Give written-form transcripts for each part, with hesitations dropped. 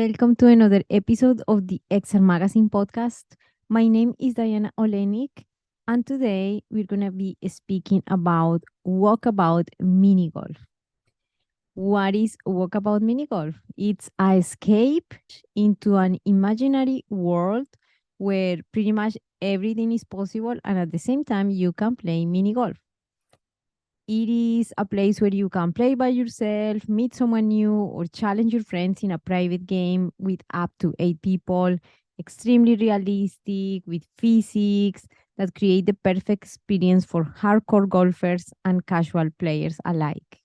Welcome to another episode of the Excel Magazine podcast. My name is Diana Olenik, and today we're going to be speaking about Walkabout Mini Golf. What is Walkabout Mini Golf? It's a escape into an imaginary world where pretty much everything is possible, and at the same time, you can play mini golf. It is a place where you can play by yourself, meet someone new, or challenge your friends in a private game with up to 8 people. Extremely realistic, with physics that create the perfect experience for hardcore golfers and casual players alike.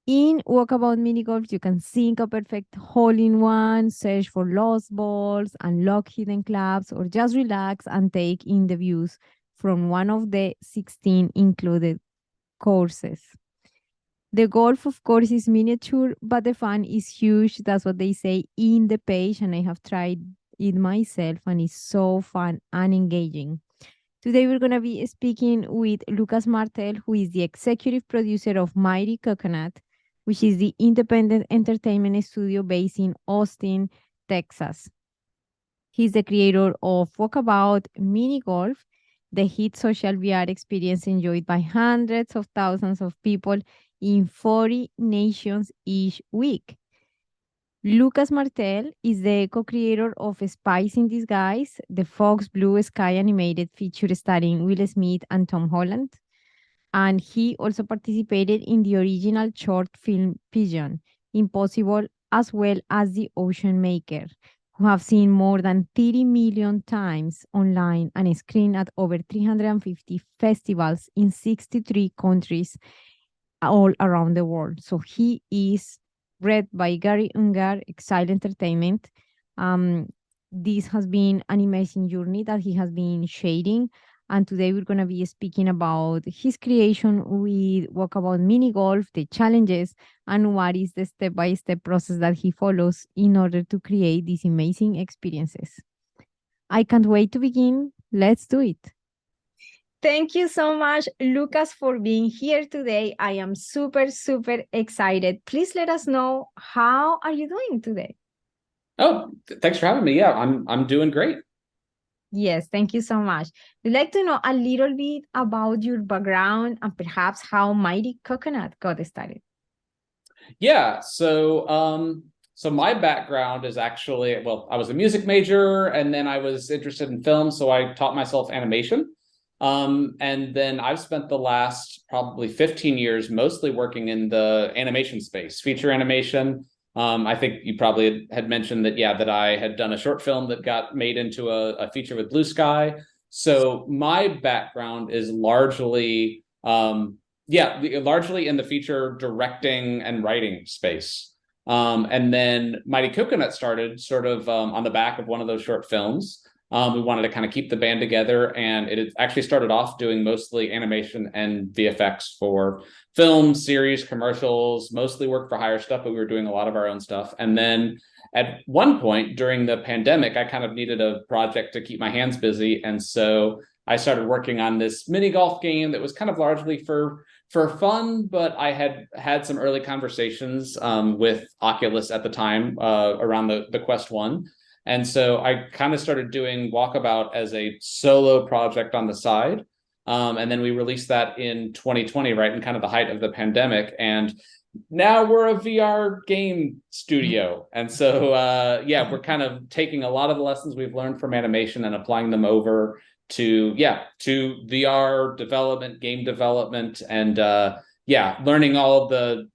In Walkabout Mini Golf, you can sink a perfect hole in one, search for lost balls, unlock hidden clubs, or just relax and take in the views from one of the 16 included courses. The golf, of course, is miniature, but the fun is huge. That's what they say in the page, and I have tried it myself, and it's so fun and engaging. Today, we're going to be speaking with Lucas Martell, who is the executive producer of Mighty Coconut, which is the independent entertainment studio based in Austin, Texas. He's the creator of Walkabout Mini Golf, the hit social VR experience enjoyed by hundreds of thousands of people in 40 nations each week. Lucas Martell is the co-creator of SPIES in Disguise, the Fox Blue Sky animated feature starring Will Smith and Tom Holland. And he also participated in the original short film PIGEON, Impossible, as well as the OCEANMAKER, who have seen more than 30 million times online and screened at over 350 festivals in 63 countries all around the world. So he is read by Gary Ungar, Exile Entertainment. This has been an amazing journey that he has been sharing. And today we're going to be speaking about his creation with Walkabout Mini Golf, the challenges, and what is the step-by-step process that he follows in order to create these amazing experiences. I can't wait to begin. Let's do it. Thank you so much, Lucas, for being here today. I am super, super excited. Please let us know, how are you doing today? Oh, thanks for having me. Yeah, I'm doing great. Yes, thank you so much. We'd like to know a little bit about your background and perhaps how Mighty Coconut got started. Yeah, so my background is actually, well, I was a music major and then I was interested in film, so I taught myself animation. And then I've spent the last probably 15 years mostly working in the animation space, feature animation. I think you probably had mentioned that, yeah, that I had done a short film that got made into a feature with Blue Sky. So my background is largely, largely in the feature directing and writing space. And then Mighty Coconut started sort of on the back of one of those short films. We wanted to kind of keep the band together, and it actually started off doing mostly animation and VFX for films, series, commercials, mostly work for hire stuff, but we were doing a lot of our own stuff. And then at one point during the pandemic, I kind of needed a project to keep my hands busy. And so I started working on this mini golf game that was kind of largely for fun, but I had some early conversations with Oculus at the time around the Quest 1. And so I kind of started doing Walkabout as a solo project on the side. And then we released that in 2020, right in kind of the height of the pandemic. And now we're a VR game studio. And so, we're kind of taking a lot of the lessons we've learned from animation and applying them over to VR development, game development, and learning all of the,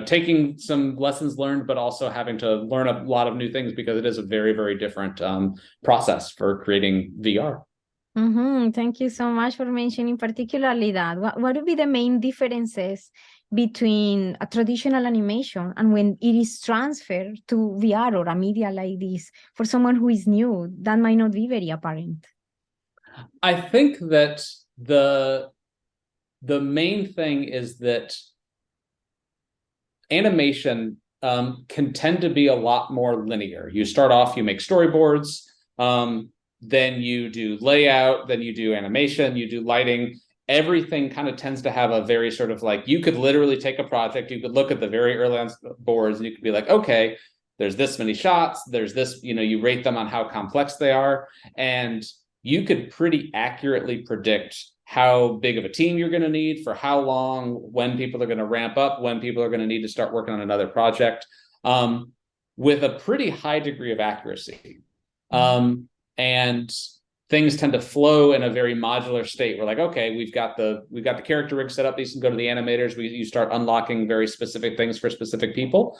taking some lessons learned, but also having to learn a lot of new things because it is a very, very different process for creating VR. Thank you so much for mentioning particularly that. What would be the main differences between a traditional animation and when it is transferred to VR or a media like this? For someone who is new, that might not be very apparent. I think that the main thing is that animation can tend to be a lot more linear. You start off, you make storyboards, then you do layout, then you do animation, you do lighting. Everything kind of tends to have a very sort of like, you could literally take a project, you could look at the very early on boards and you could be like, okay, there's this many shots, there's this, you rate them on how complex they are, and you could pretty accurately predict how big of a team you're going to need for how long, when people are going to ramp up, when people are going to need to start working on another project, with a pretty high degree of accuracy. And things tend to flow in a very modular state. We're like, okay, we've got the character rig set up. These can go to the animators. You start unlocking very specific things for specific people.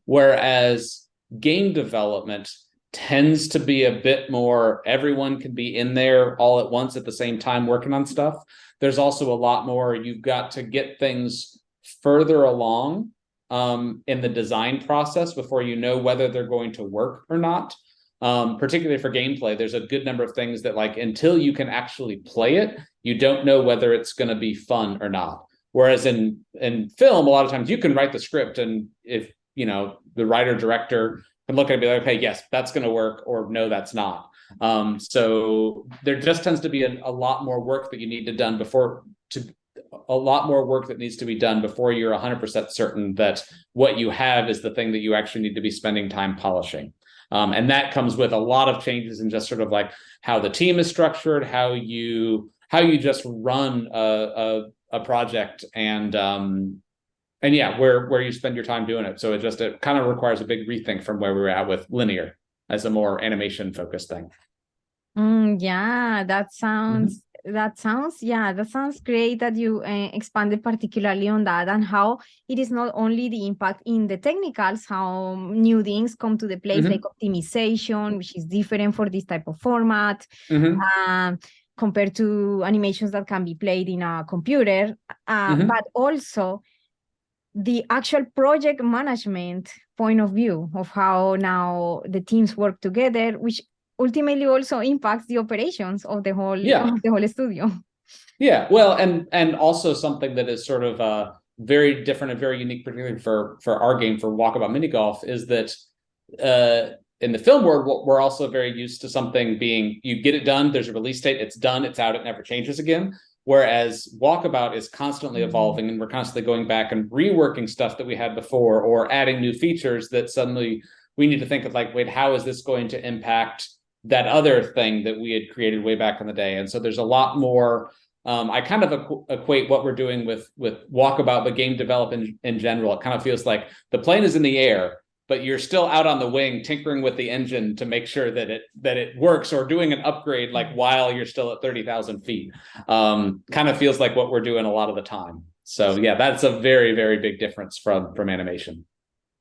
Whereas game development tends to be a bit more, everyone can be in there all at once at the same time working on stuff. There's also a lot more, you've got to get things further along in the design process before you know whether they're going to work or not. Particularly for gameplay, there's a good number of things that, like, until you can actually play it, you don't know whether it's going to be fun or not. Whereas in film, a lot of times you can write the script, and if the writer director can look at it and be like, okay, yes, that's going to work, or no, that's not. So there just tends to be a lot more work that you need to done before a lot more work that needs to be done before you're 100% certain that what you have is the thing that you actually need to be spending time polishing. And that comes with a lot of changes in just sort of like how the team is structured, how you just run a project, and yeah, where you spend your time doing it. So it kind of requires a big rethink from where we were at with linear as a more animation focused thing. Yeah, that sounds great that you expanded particularly on that, and how it is not only the impact in the technicals, how new things come to the place, like optimization, which is different for this type of format, compared to animations that can be played in a computer, but also the actual project management point of view of how now the teams work together, which ultimately also impacts the operations of the whole studio. Yeah, well, and also something that is sort of very different and very unique, particularly for our game, for Walkabout Mini Golf, is that in the film world, we're also very used to something being, you get it done, there's a release date, it's done, it's out, it never changes again. Whereas Walkabout is constantly evolving, and we're constantly going back and reworking stuff that we had before, or adding new features that suddenly we need to think of, like, wait, how is this going to impact that other thing that we had created way back in the day? And so there's a lot more. I kind of equate what we're doing with Walkabout, but game development in general. It kind of feels like the plane is in the air, but you're still out on the wing tinkering with the engine to make sure that it works, or doing an upgrade like while you're still at 30,000 feet. Kind of feels like what we're doing a lot of the time. So yeah, that's a very, very big difference from animation.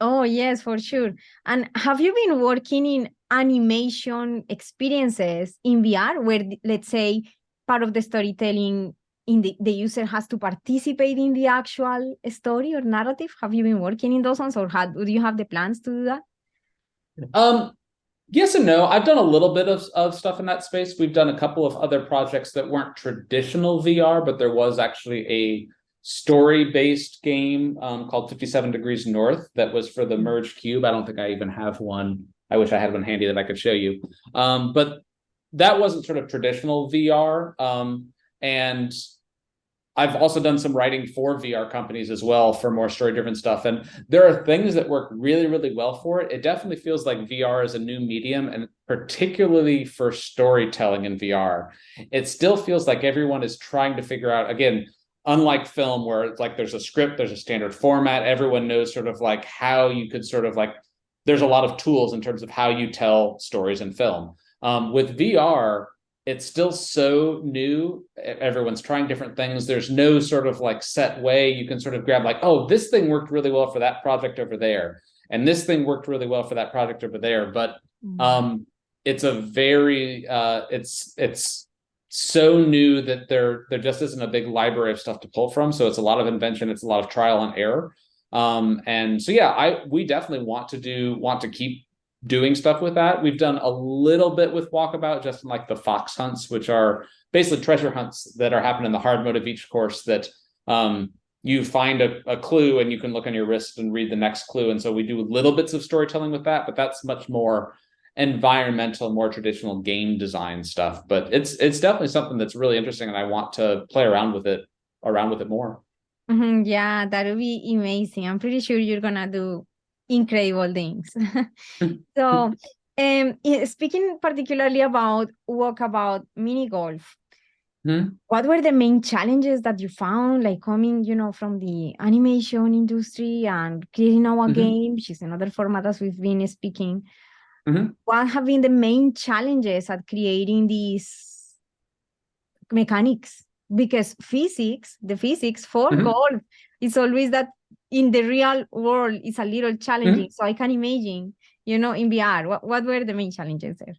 Oh yes, for sure. And have you been working in animation experiences in VR, where, let's say, part of the storytelling in the user has to participate in the actual story or narrative? Have you been working in those ones, or do you have the plans to do that? Yes and no. I've done a little bit of stuff in that space. We've done a couple of other projects that weren't traditional VR, but there was actually a story-based game called 57 Degrees North that was for the Merge Cube. I don't think I even have one. I wish I had one handy that I could show you. But that wasn't sort of traditional VR. And I've also done some writing for VR companies as well for more story-driven stuff. And there are things that work really, really well for it. It definitely feels like VR is a new medium, and particularly for storytelling in VR. It still feels like everyone is trying to figure out, again, unlike film, where it's like there's a script, there's a standard format, everyone knows sort of like how you could sort of like, there's a lot of tools in terms of how you tell stories in film. With VR, it's still so new. Everyone's trying different things. There's no sort of like set way you can sort of grab, like, oh, this thing worked really well for that project over there, and this thing worked really well for that project over there. But it's a very it's so new that there just isn't a big library of stuff to pull from. So it's a lot of invention. It's a lot of trial and error. And so yeah, we definitely want to keep doing stuff with that. We've done a little bit with Walkabout, just in like the fox hunts, which are basically treasure hunts that are happening in the hard mode of each course, that you find a clue and you can look on your wrist and read the next clue. And so we do little bits of storytelling with that, but that's much more environmental, more traditional game design stuff. But it's definitely something that's really interesting, and I want to play around with it more. Yeah, that would be amazing. I'm pretty sure you're gonna do incredible things. So, speaking particularly about Walkabout Mini Golf, what were the main challenges that you found, like coming, from the animation industry and creating our game, which is another format as we've been speaking? What have been the main challenges at creating these mechanics? Because the physics for golf, it's always that in the real world, it's a little challenging. So I can imagine, in VR, what were the main challenges there?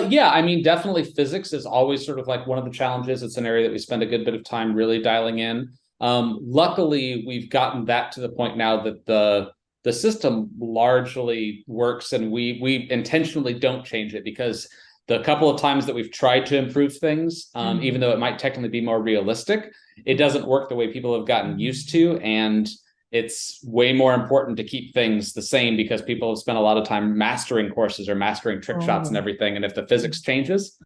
Yeah, I mean, definitely physics is always sort of like one of the challenges. It's an area that we spend a good bit of time really dialing in. Luckily, we've gotten that to the point now that the system largely works, and we intentionally don't change it, because the couple of times that we've tried to improve things, even though it might technically be more realistic, it doesn't work the way people have gotten used to. And it's way more important to keep things the same, because people have spent a lot of time mastering courses or mastering trick shots and everything. And if the physics changes,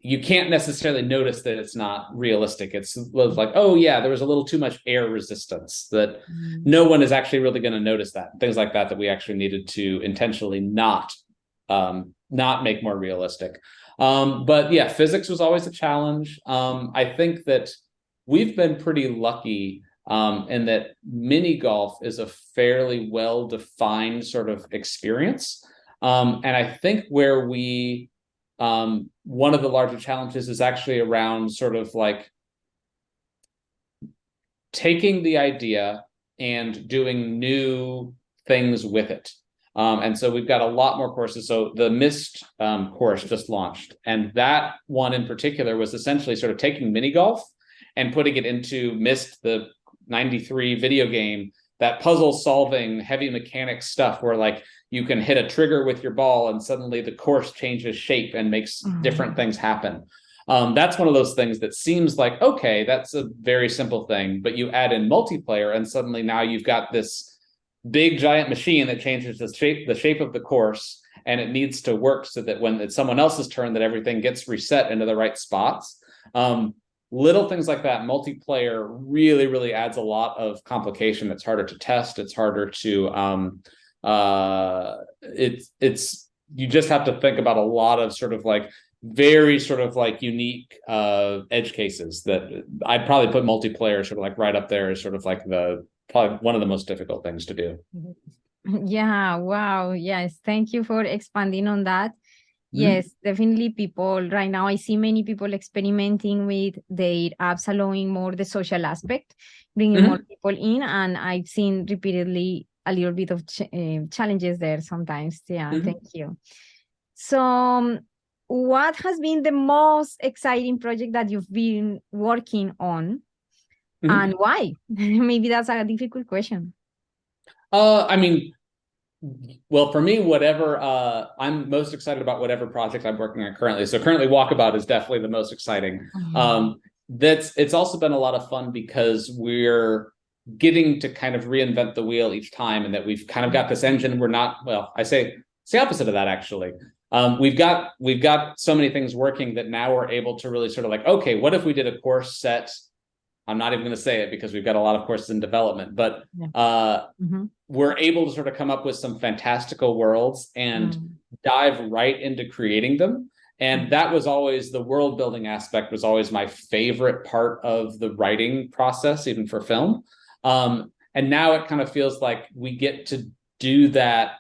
you can't necessarily notice that it's not realistic. It's like, oh yeah, there was a little too much air resistance, that no one is actually really going to notice that. Things like that we actually needed to intentionally not make more realistic. But yeah, physics was always a challenge. I think that we've been pretty lucky in that mini golf is a fairly well-defined sort of experience. And I think where we, one of the larger challenges is actually around sort of like taking the idea and doing new things with it. And so we've got a lot more courses. So the Mist course just launched, and that one in particular was essentially sort of taking mini golf and putting it into Mist, the 93 video game, that puzzle solving heavy mechanics stuff where like you can hit a trigger with your ball and suddenly the course changes shape and makes different things happen. That's one of those things that seems like, okay, that's a very simple thing, but you add in multiplayer and suddenly now you've got this big giant machine that changes the shape of the course, and it needs to work so that when it's someone else's turn, that everything gets reset into the right spots. Little things like that, multiplayer really, really adds a lot of complication. It's harder to test. It's harder to, you just have to think about a lot of sort of like very sort of like unique edge cases that I'd probably put multiplayer sort of like right up there as sort of like probably one of the most difficult things to do. Yeah, wow. Yes, thank you for expanding on that. Yes, definitely people right now, I see many people experimenting with their apps, allowing more the social aspect, bringing more people in. And I've seen repeatedly a little bit of challenges there sometimes. Yeah, thank you. So what has been the most exciting project that you've been working on and why? Maybe that's a difficult question. I mean, well, for me, whatever, I'm most excited about whatever project I'm working on currently. So currently Walkabout is definitely the most exciting. It's also been a lot of fun because we're getting to kind of reinvent the wheel each time, and that we've kind of got this engine. We're not, well, I say it's the opposite of that, actually. We've got so many things working that now we're able to really sort of like, okay, what if we did a course set? I'm not even going to say it because we've got a lot of courses in development, but we're able to sort of come up with some fantastical worlds and dive right into creating them. And that was always, the world building aspect was always my favorite part of the writing process, even for film. And now it kind of feels like we get to do that,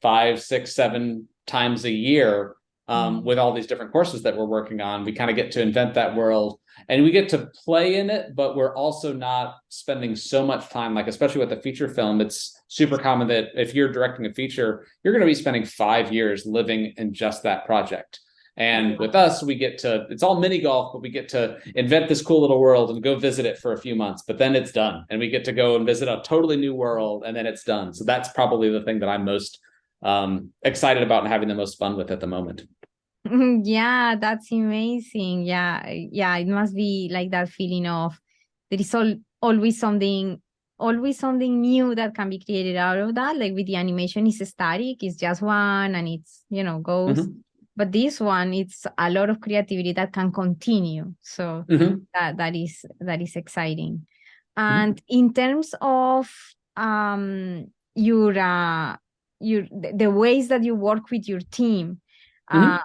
5, 6, 7 times a year with all these different courses that we're working on. We kind of get to invent that world and we get to play in it, but we're also not spending so much time, like especially with the feature film, it's super common that if you're directing a feature, you're going to be spending 5 years living in just that project. And with us, we get to, it's all mini golf, but we get to invent this cool little world and go visit it for a few months, but then it's done. And we get to go and visit a totally new world and then it's done. So that's probably the thing that I'm most excited about and having the most fun with at the moment. Yeah, that's amazing. Yeah, it must be like that feeling of there is always something new that can be created out of that. Like with the animation, it's static, it's just one and it's, goes. But this one, it's a lot of creativity that can continue. So that is exciting. And in terms of the ways that you work with your team. Mhm.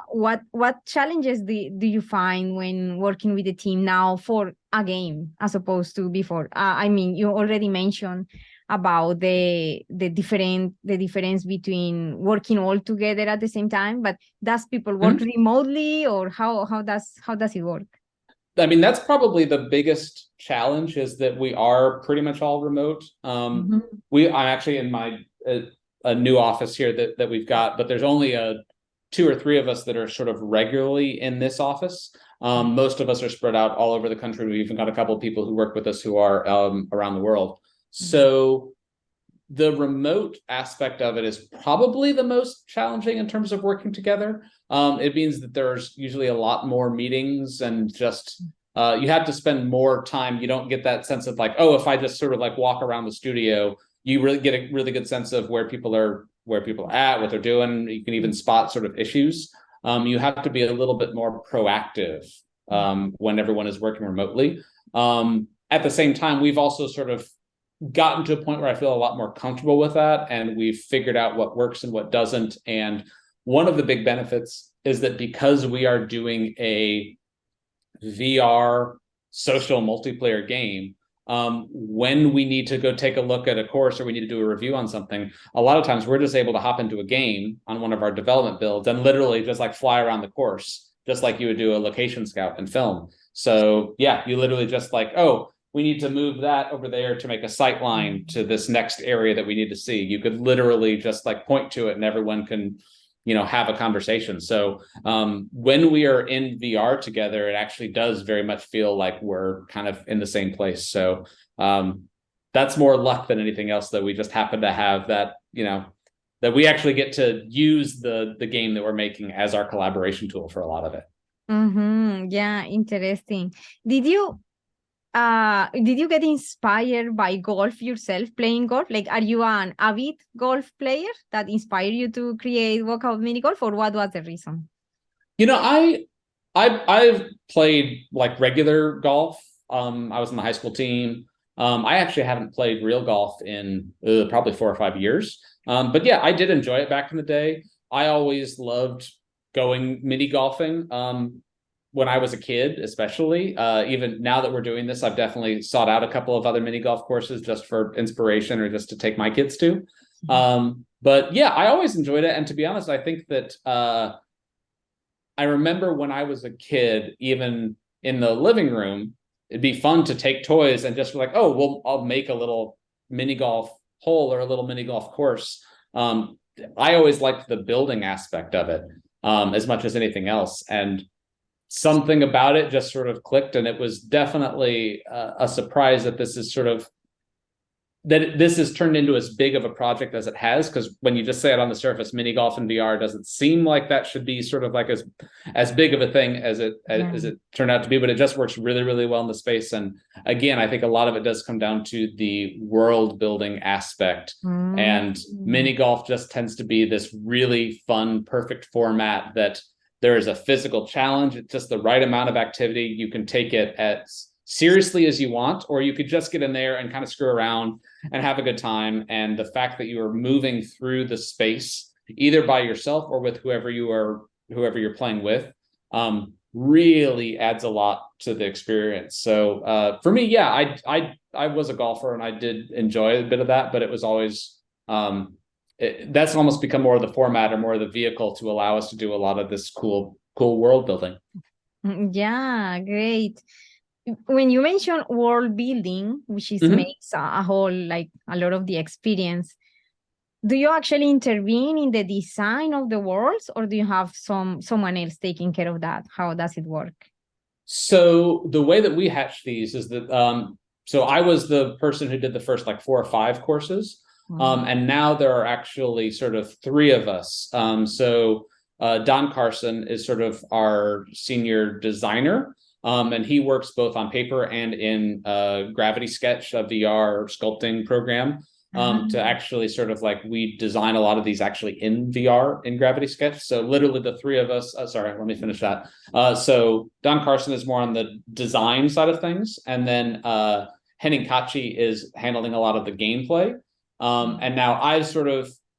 What challenges do you find when working with the team now for a game as opposed to before? I mean, you already mentioned about the difference between working all together at the same time, but does people work Mhm. remotely, or how does it work? I mean, that's probably the biggest challenge, is that we are pretty much all remote. Mhm. I'm actually in my a new office here that we've got, but there's only two or three of us that are sort of regularly in this office. Most of us are spread out all over the country. We've even got a couple of people who work with us who are around the world. So the remote aspect of it is probably the most challenging in terms of working together. It means that there's usually a lot more meetings, and just you have to spend more time. You don't get that sense of like, oh, if I just sort of like walk around the studio, you really get a really good sense of where people are at, what they're doing. You can even spot sort of issues. You have to be a little bit more proactive when everyone is working remotely. At the same time, we've also sort of gotten to a point where I feel a lot more comfortable with that, and we've figured out what works and what doesn't. And one of the big benefits is that because we are doing a VR social multiplayer game, when we need to go take a look at a course, or we need to do a review on something, a lot of times we're just able to hop into a game on one of our development builds and literally just like fly around the course, just like you would do a location scout and film. So yeah, you literally just like, oh, we need to move that over there to make a sight line to this next area that we need to see. You could literally just like point to it and everyone can, have a conversation. So when we are in VR together, it actually does very much feel like we're kind of in the same place. So that's more luck than anything else, that we just happen to have that, that we actually get to use the game that we're making as our collaboration tool for a lot of it. Mm-hmm. Yeah, interesting. Did you did you get inspired by golf yourself, playing golf? Like, are you an avid golf player that inspired you to create Walkabout Mini Golf, or what was the reason? You know, I've played like regular golf. I was in the high school team. I actually haven't played real golf in probably 4 or 5 years. But yeah, I did enjoy it back in the day. I always loved going mini golfing. When I was a kid, especially. Even now that we're doing this, I've definitely sought out a couple of other mini golf courses just for inspiration, or just to take my kids to. But yeah, I always enjoyed it. And to be honest, I think that I remember when I was a kid, even in the living room, it'd be fun to take toys and just be like, oh, well, I'll make a little mini golf hole or a little mini golf course. I always liked the building aspect of it as much as anything else. And something about it just sort of clicked. And it was definitely a surprise that this has turned into as big of a project as it has, because when you just say it on the surface, mini golf and VR doesn't seem like that should be sort of like as big of a thing as it turned out to be, but it just works really, really well in the space. And again, I think a lot of it does come down to the world building aspect. And mini golf just tends to be this really fun, perfect format that there is a physical challenge. It's just the right amount of activity. You can take it as seriously as you want, or you could just get in there and kind of screw around and have a good time. And the fact that you are moving through the space, either by yourself or with whoever you're playing with, really adds a lot to the experience. So for me, yeah, I was a golfer and I did enjoy a bit of that, but it was always that's almost become more of the format, or more of the vehicle to allow us to do a lot of this cool world building. Yeah, great. When you mention world building, which is Mm-hmm. makes a whole, like, a lot of the experience, do you actually intervene in the design of the worlds, or do you have someone else taking care of that? How does it work? So the way that we hatch these is that so I was the person who did the first like 4 or 5 courses. And now there are actually sort of 3 of us. So Don Carson is sort of our senior designer. And he works both on paper and in Gravity Sketch, a VR sculpting program. To actually sort of like, we design a lot of these actually in VR in Gravity Sketch. So literally the 3 of us, sorry, let me finish that. So Don Carson is more on the design side of things. And then Henning Kachi is handling a lot of the gameplay. And now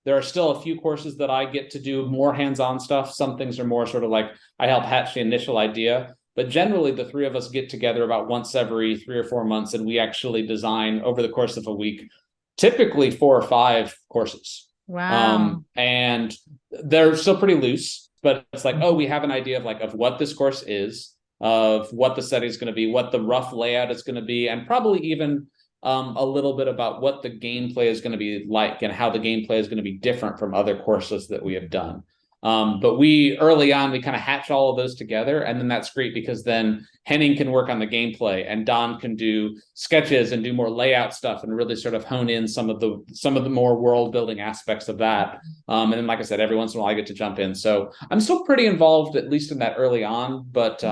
there are still a few courses that I get to do more hands-on stuff. Some things are more sort of like I help hatch the initial idea, but generally the three of us get together about once every 3 or 4 months, and we actually design over the course of a week, typically 4 or 5 courses. Wow. And they're still pretty loose, but it's like, oh, we have an idea of what this course is, of what the setting is going to be, what the rough layout is going to be, and probably even a little bit about what the gameplay is going to be like and how the gameplay is going to be different from other courses that we have done. But early on, we kind of hatch all of those together. And then that's great because then Henning can work on the gameplay and Don can do sketches and do more layout stuff and really sort of hone in some of the more world building aspects of that. And then, like I said, every once in a while I get to jump in. So I'm still pretty involved, at least in that early on. But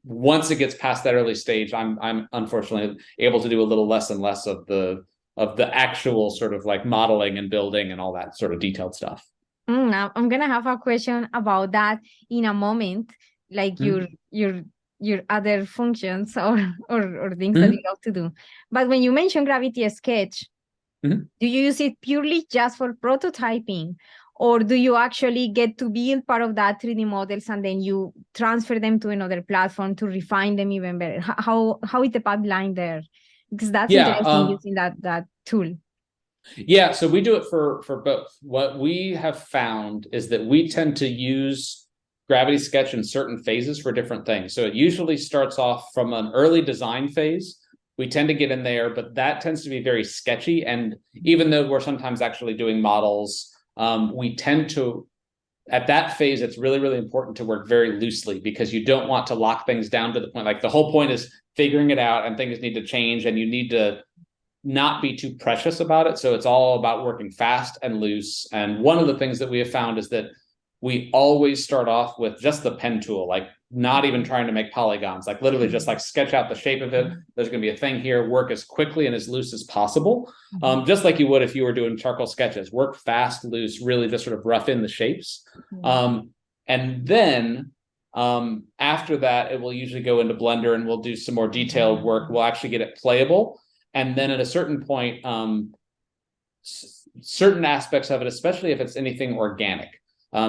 once it gets past that early stage, I'm unfortunately able to do a little less and less of the actual sort of like modeling and building and all that sort of detailed stuff. I'm gonna have a question about that in a moment, like your other functions or things that you love to do. But when you mention Gravity Sketch, do you use it purely just for prototyping, or do you actually get to build part of that 3D models and then you transfer them to another platform to refine them even better? How is the pipeline there? Because that's interesting using that tool. Yeah, so we do it for both. What we have found is that we tend to use Gravity Sketch in certain phases for different things. So it usually starts off from an early design phase. We tend to get in there, but that tends to be very sketchy. And even though we're sometimes actually doing models, we tend to, at that phase, it's really, really important to work very loosely because you don't want to lock things down to the point, like the whole point is figuring it out and things need to change and you need to not be too precious about it. So it's all about working fast and loose. And one of the things that we have found is that we always start off with just the pen tool, like not even trying to make polygons, like literally just like sketch out the shape of it. There's going to be a thing here, work as quickly and as loose as possible. Just like you would if you were doing charcoal sketches, work fast, loose, really just sort of rough in the shapes. And then after that, it will usually go into Blender and we'll do some more detailed work. We'll actually get it playable. And then at a certain point, certain aspects of it, especially if it's anything organic.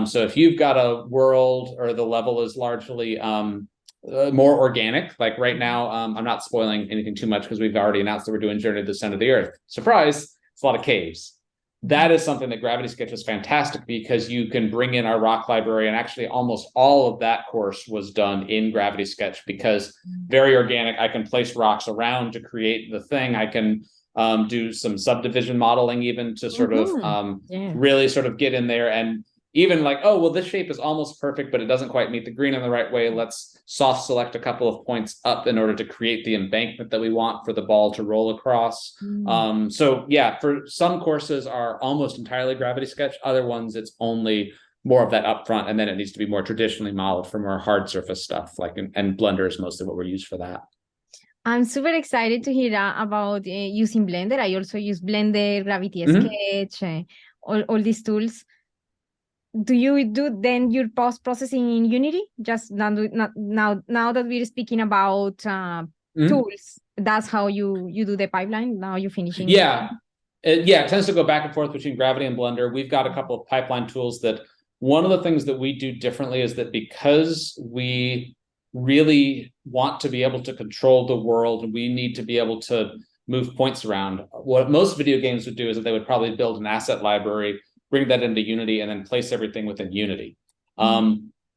So if you've got a world or the level is largely more organic, like right now, I'm not spoiling anything too much because we've already announced that we're doing Journey to the Center of the Earth. Surprise, it's a lot of caves. That is something that Gravity Sketch is fantastic because you can bring in our rock library, and actually almost all of that course was done in Gravity Sketch because very organic. I can place rocks around to create the thing. I can do some subdivision modeling even to sort of really sort of get in there and even like, oh, well, this shape is almost perfect, but it doesn't quite meet the green in the right way. Let's soft select a couple of points up in order to create the embankment that we want for the ball to roll across. So yeah, for some courses are almost entirely Gravity Sketch. Other ones, it's only more of that upfront, and then it needs to be more traditionally modeled for more hard surface stuff, like and Blender is mostly what we're used for that. I'm super excited to hear about using Blender. I also use Blender, Gravity Sketch, all these tools. Do you do then your post-processing in Unity? Just now that we're speaking about tools, that's how you do the pipeline? Now you're finishing? Yeah. It tends to go back and forth between Gravity and Blender. We've got a couple of pipeline tools that one of the things that we do differently is that because we really want to be able to control the world and we need to be able to move points around, what most video games would do is that they would probably build an asset library, bring that into Unity, and then place everything within Unity.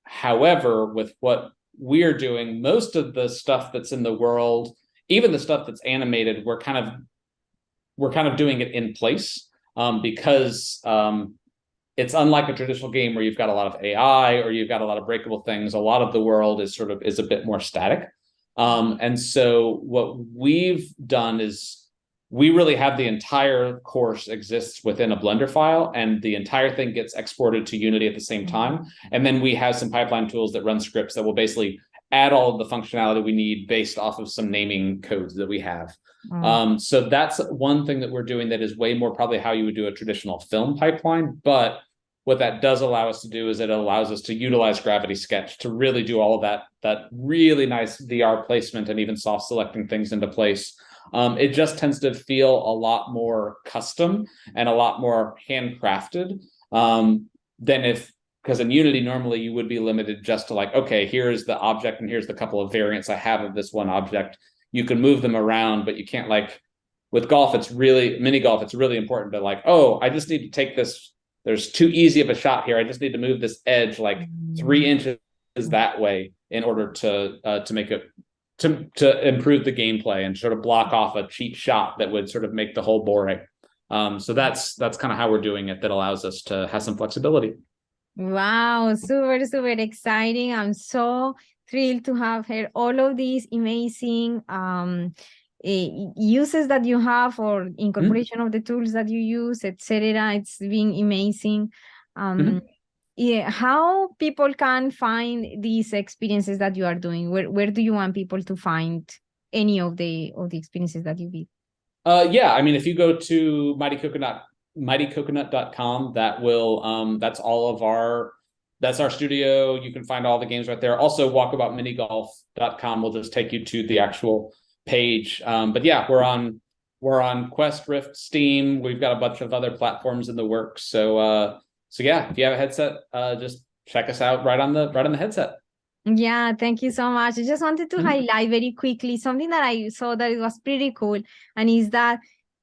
However, with what we're doing, most of the stuff that's in the world, even the stuff that's animated, we're kind of doing it in place because it's unlike a traditional game where you've got a lot of AI or you've got a lot of breakable things. A lot of the world is a bit more static. And so what we've done is we really have the entire course exists within a Blender file, and the entire thing gets exported to Unity at the same time. And then we have some pipeline tools that run scripts that will basically add all of the functionality we need based off of some naming codes that we have. So that's one thing that we're doing that is way more probably how you would do a traditional film pipeline. But what that does allow us to do is it allows us to utilize Gravity Sketch to really do all of that really nice VR placement and even soft selecting things into place. It just tends to feel a lot more custom and a lot more handcrafted than if, because in Unity, normally you would be limited just to like, okay, here's the object and here's the couple of variants I have of this one object. You can move them around, but you can't like, with golf, it's really, mini golf, it's really important to like, oh, I just need to take this, there's too easy of a shot here. I just need to move this edge like 3 inches that way in order to make it, to improve the gameplay and sort of block off a cheap shot that would sort of make the hole boring. So that's kind of how we're doing it. That allows us to have some flexibility. Wow, super, super exciting. I'm so thrilled to have heard all of these amazing uses that you have or incorporation of the tools that you use, etc. It's been amazing. Yeah, how people can find these experiences that you are doing? Where do you want people to find any of the experiences that you did? Yeah, I mean, if you go to mightycoconut.com, that will that's all of our, that's our studio. You can find all the games right there. Also, walkaboutminigolf.com will just take you to the actual page. But yeah, we're on Quest, Rift, Steam. We've got a bunch of other platforms in the works. So yeah, if you have a headset, just check us out right on the headset. Yeah, thank you so much. I just wanted to highlight very quickly something that I saw that it was pretty cool, and is that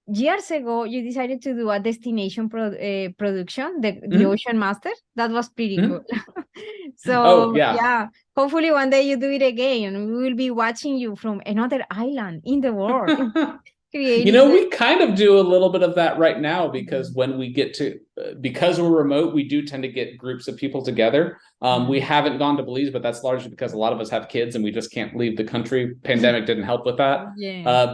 years ago you decided to do a destination production, the Ocean Master. That was pretty cool. So yeah, hopefully one day you do it again, and we will be watching you from another island in the world. You know, we kind of do a little bit of that right now, because when we get to, because we're remote, we do tend to get groups of people together. We haven't gone to Belize, but that's largely because a lot of us have kids and we just can't leave the country. Pandemic didn't help with that.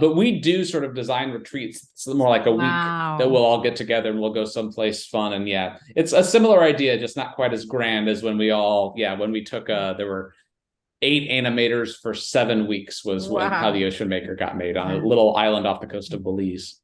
But we do sort of design retreats. It's more like a week that we'll all get together and we'll go someplace fun. And yeah, it's a similar idea, just not quite as grand as when we all, when we took, there were 8 animators for 7 weeks was how the OCEANMAKER got made on a little island off the coast of Belize.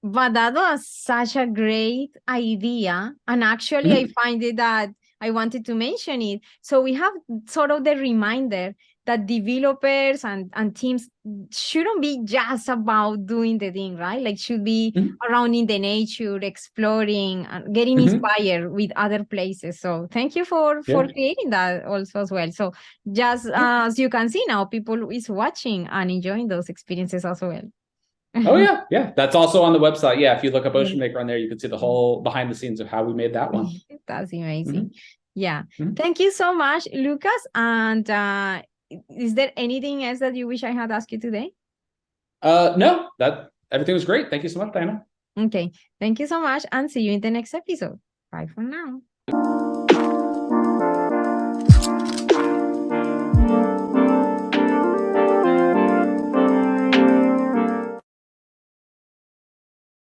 But that was such a great idea. And actually, I find it that I wanted to mention it. So we have sort of the reminder that developers and teams shouldn't be just about doing the thing, right? Like should be around in the nature, exploring, and getting inspired with other places. So thank you for creating that also as well. So just as you can see now, people is watching and enjoying those experiences as well. Oh yeah. That's also on the website. Yeah, if you look up OCEANMAKER on there, you can see the whole behind the scenes of how we made that one. That's amazing. Yeah. Thank you so much, Lucas. And is there anything else that you wish I had asked you today? No, that everything was great. Thank you so much, Diana. Okay. Thank you so much, and see you in the next episode. Bye for now.